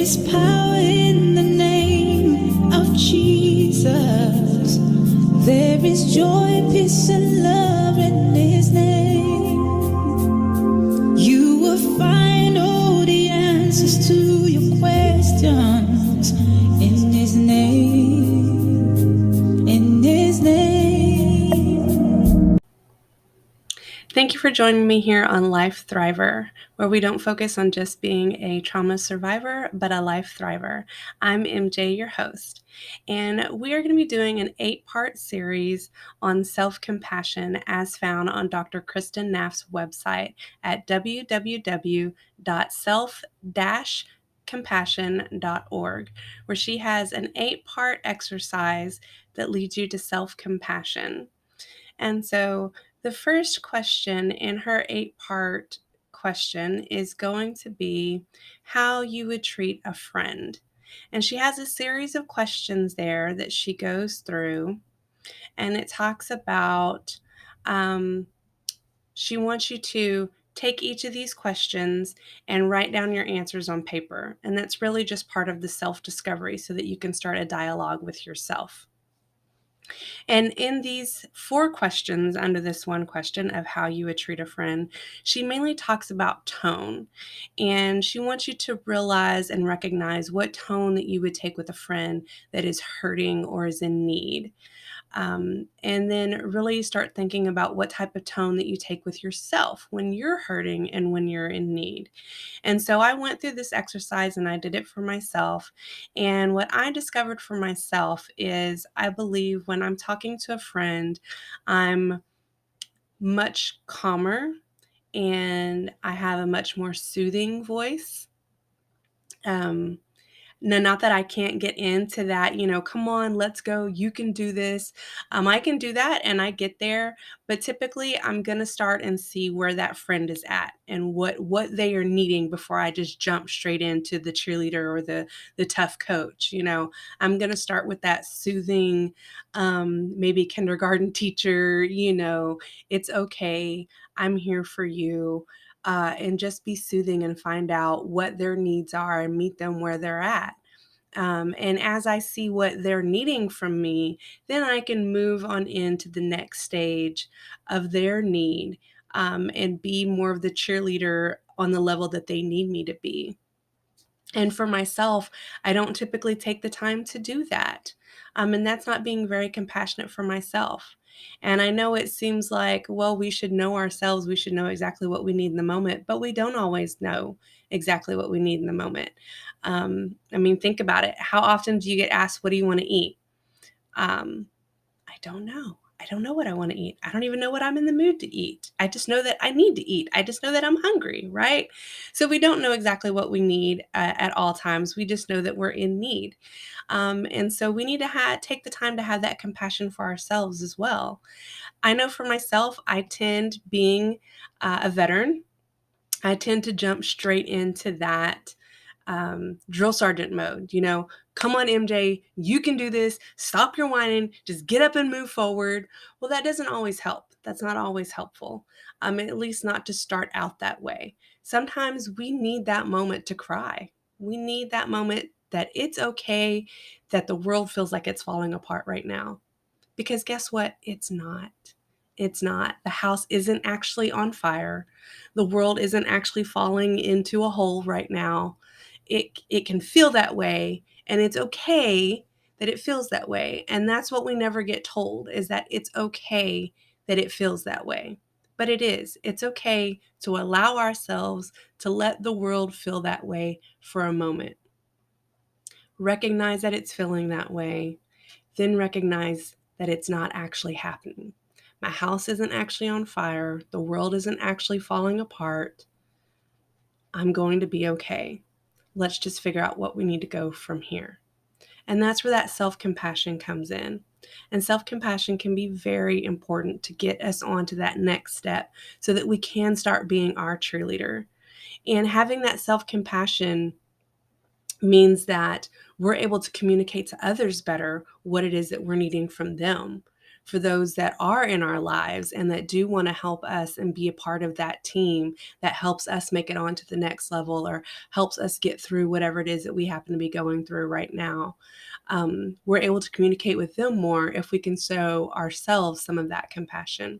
is power in the name of Jesus. There is joy, peace, and love in His name. You will find all the answers to your questions in His name. In His name. Thank you for joining me here on Life Thriver, where we don't focus on just being a trauma survivor, but a life thriver. I'm MJ, your host, and we are going to be doing an 8-part series on self-compassion as found on Dr. Kristen Neff's website at www.self-compassion.org, where she has an 8-part exercise that leads you to self-compassion. And so the first question in her 8-part question is going to be how you would treat a friend. And she has a series of questions there that she goes through, and it talks about she wants you to take each of these questions and write down your answers on paper. And that's really just part of the self-discovery so that you can start a dialogue with yourself. And in these 4 questions under this one question of how you would treat a friend, she mainly talks about tone. And she wants you to realize and recognize what tone that you would take with a friend that is hurting or is in need. And then really start thinking about what type of tone that you take with yourself when you're hurting and when you're in need. And so I went through this exercise and I did it for myself. And what I discovered for myself is I believe when I'm talking to a friend, I'm much calmer and I have a much more soothing voice. No, not that I can't get into that, come on, let's go, you can do this. I can do that and I get there, but typically I'm going to start and see where that friend is at and what they are needing before I just jump straight into the cheerleader or the tough coach. I'm going to start with that soothing, maybe kindergarten teacher, it's okay. I'm here for you. And just be soothing and find out what their needs are and meet them where they're at. And as I see what they're needing from me, then I can move on into the next stage of their need, and be more of the cheerleader on the level that they need me to be. And for myself, I don't typically take the time to do that. And that's not being very compassionate for myself. And I know it seems like, well, we should know ourselves. We should know exactly what we need in the moment, but we don't always know exactly what we need in the moment. Think about it. How often do you get asked, what do you want to eat? I don't know. I don't know what I want to eat. I don't even know what I'm in the mood to eat. I just know that I need to eat. I just know that I'm hungry, right? So we don't know exactly what we need at all times. We just know that we're in need. And so we need to take the time to have that compassion for ourselves as well. I know for myself, I tend, being a veteran, I tend to jump straight into that drill sergeant mode. Come on, MJ, you can do this. Stop your whining. Just get up and move forward. Well, that doesn't always help. That's not always helpful. At least not to start out that way. Sometimes we need that moment to cry. We need that moment that it's okay that the world feels like it's falling apart right now. Because guess what? It's not. It's not. The house isn't actually on fire. The world isn't actually falling into a hole right now. It can feel that way, and it's okay that it feels that way. And that's what we never get told, is that it's okay that it feels that way. But it is. It's okay to allow ourselves to let the world feel that way for a moment. Recognize that it's feeling that way, then recognize that it's not actually happening. My house isn't actually on fire. The world isn't actually falling apart. I'm going to be okay. Let's just figure out what we need to go from here. And that's where that self-compassion comes in. And self-compassion can be very important to get us onto that next step so that we can start being our cheerleader. And having that self-compassion means that we're able to communicate to others better what it is that we're needing from them. for those that are in our lives and that do want to help us and be a part of that team that helps us make it on to the next level or helps us get through whatever it is that we happen to be going through right now. We're able to communicate with them more if we can show ourselves some of that compassion.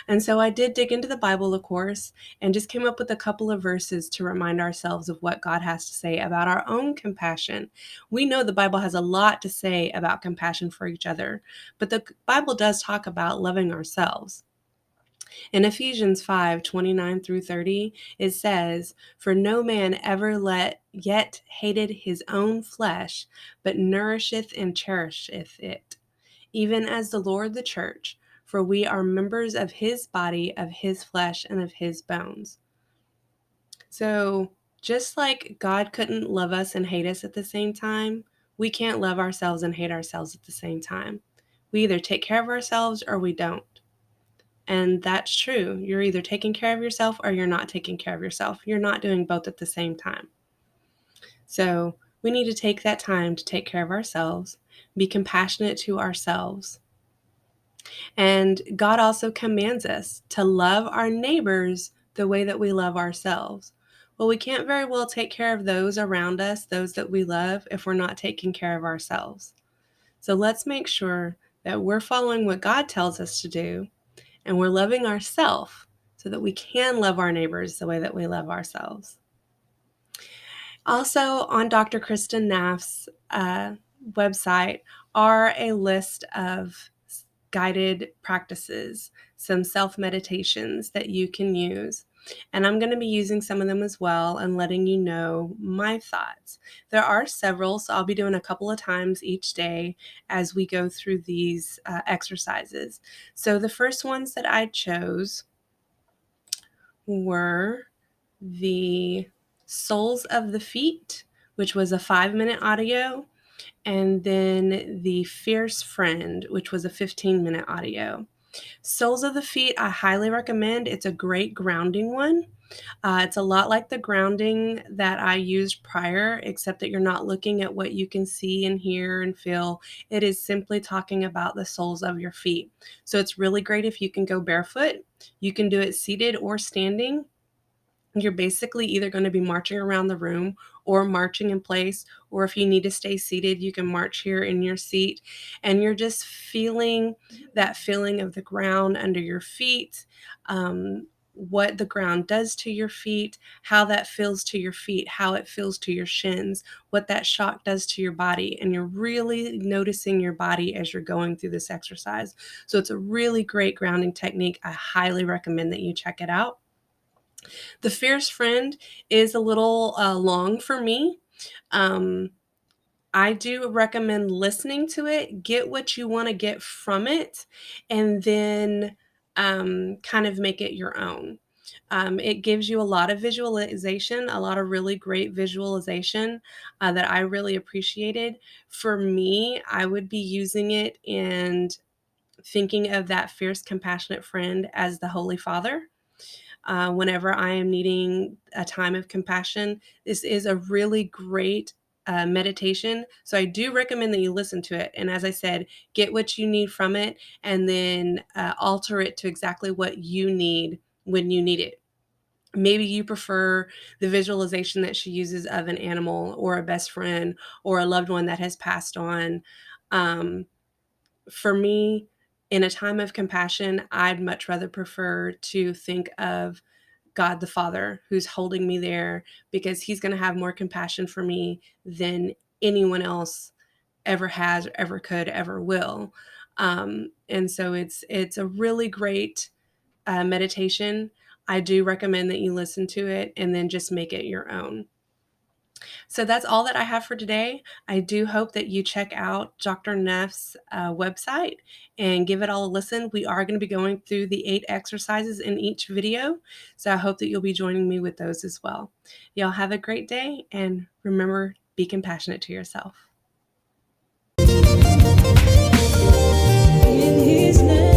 And so I did dig into the Bible, of course, and just came up with a couple of verses to remind ourselves of what God has to say about our own compassion. We know the Bible has a lot to say about compassion for each other, but the Bible does talk about loving ourselves. In Ephesians 5:29-30, it says, "For no man ever yet hated his own flesh, but nourisheth and cherisheth it, even as the Lord the church, for we are members of his body, of his flesh, and of his bones." So, just like God couldn't love us and hate us at the same time, we can't love ourselves and hate ourselves at the same time. We either take care of ourselves or we don't. And that's true. You're either taking care of yourself or you're not taking care of yourself. You're not doing both at the same time. So, we need to take that time to take care of ourselves, be compassionate to ourselves. And God also commands us to love our neighbors the way that we love ourselves. Well, we can't very well take care of those around us, those that we love, if we're not taking care of ourselves. So let's make sure that we're following what God tells us to do and we're loving ourselves so that we can love our neighbors the way that we love ourselves. Also, on Dr. Kristen Naff's website are a list of guided practices, some self-meditations that you can use. And I'm going to be using some of them as well and letting you know my thoughts. There are several, so I'll be doing a couple of times each day as we go through these exercises. So the first ones that I chose were the Soles of the Feet, which was a 5-minute audio, and then the Fierce Friend, which was a 15-minute audio. Soles of the Feet, I highly recommend. It's a great grounding one. It's a lot like the grounding that I used prior, except that you're not looking at what you can see and hear and feel. It is simply talking about the soles of your feet. So it's really great if you can go barefoot. You can do it seated or standing. You're basically either going to be marching around the room or marching in place, or if you need to stay seated, you can march here in your seat. And you're just feeling that feeling of the ground under your feet, what the ground does to your feet, how that feels to your feet, how it feels to your shins, what that shock does to your body. And you're really noticing your body as you're going through this exercise. So it's a really great grounding technique. I highly recommend that you check it out. The Fierce Friend is a little long for me. I do recommend listening to it, get what you want to get from it, and then kind of make it your own. It gives you a lot of visualization, a lot of really great visualization that I really appreciated. For me, I would be using it and thinking of that fierce, compassionate friend as the Holy Father. Whenever I am needing a time of compassion, this is a really great meditation. So I do recommend that you listen to it. And as I said, get what you need from it and then alter it to exactly what you need when you need it. Maybe you prefer the visualization that she uses of an animal or a best friend or a loved one that has passed on. For me, in a time of compassion, I'd much rather prefer to think of God the Father who's holding me there because he's going to have more compassion for me than anyone else ever has, ever could, ever will. And so it's a really great meditation. I do recommend that you listen to it and then just make it your own. So that's all that I have for today. I do hope that you check out Dr. Neff's website and give it all a listen. We are going to be going through the 8 exercises in each video. So I hope that you'll be joining me with those as well. Y'all have a great day and remember, be compassionate to yourself. In his name.